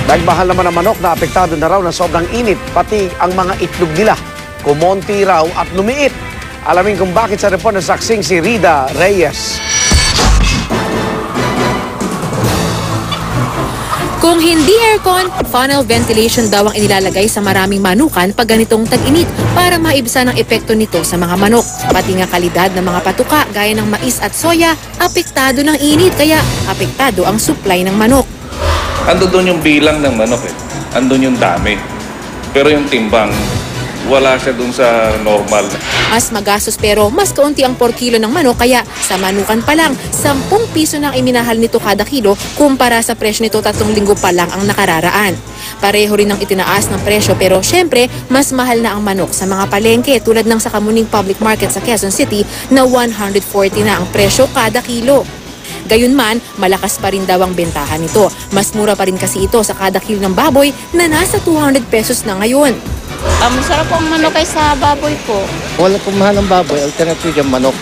Nagmahal naman ang manok na apektado na raw ng sobrang init, pati ang mga itlog nila. Kumonti raw at lumiit. Alamin kung bakit sa report ng saksing si Rida Reyes. Kung hindi aircon, funnel ventilation daw ang inilalagay sa maraming manukan pag ganitong tag-init para maibsan ang epekto nito sa mga manok. Pati nga kalidad ng mga patuka gaya ng mais at soya, apektado ng init kaya apektado ang supply ng manok. Ando doon yung bilang ng manok Andun yung dami. Pero yung timbang, wala siya doon sa normal. Mas magastos pero mas kaunti ang per kilo ng manok kaya sa manukan pa lang, 10 piso na ang iminahal nito kada kilo kumpara sa presyo nito 3 linggo pa lang ang nakararaan. Pareho rin ang itinaas ng presyo pero syempre mas mahal na ang manok sa mga palengke tulad ng sa Kamuning Public Market sa Quezon City na 140 na ang presyo kada kilo. Gayunman, malakas pa rin daw ang bentahan nito. Mas mura pa rin kasi ito sa kada kilo ng baboy na nasa 200 pesos na ngayon. Masarap po ang manok kaysa baboy po. Wala pong mahal ng baboy, alternative yung manok.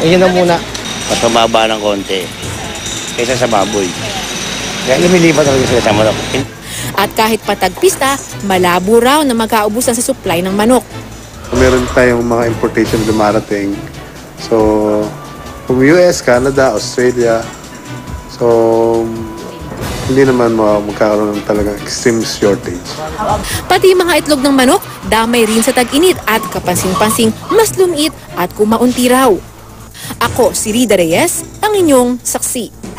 Yun na muna. Mas mababa ng konti kaysa sa baboy. Kaya lumilipat talaga sila sa manok. At kahit patagpista, malabo raw na magkaubusan sa supply ng manok. Meron tayong mga importation na dumarating. So, from US, Canada, Australia. So, hindi naman magkakaroon ng talagang extreme shortage. Pati mga itlog ng manok, damay rin sa tag-init at kapansin-pansing mas lumiit at kumaunti raw. Ako si Rida Reyes, ang inyong saksi.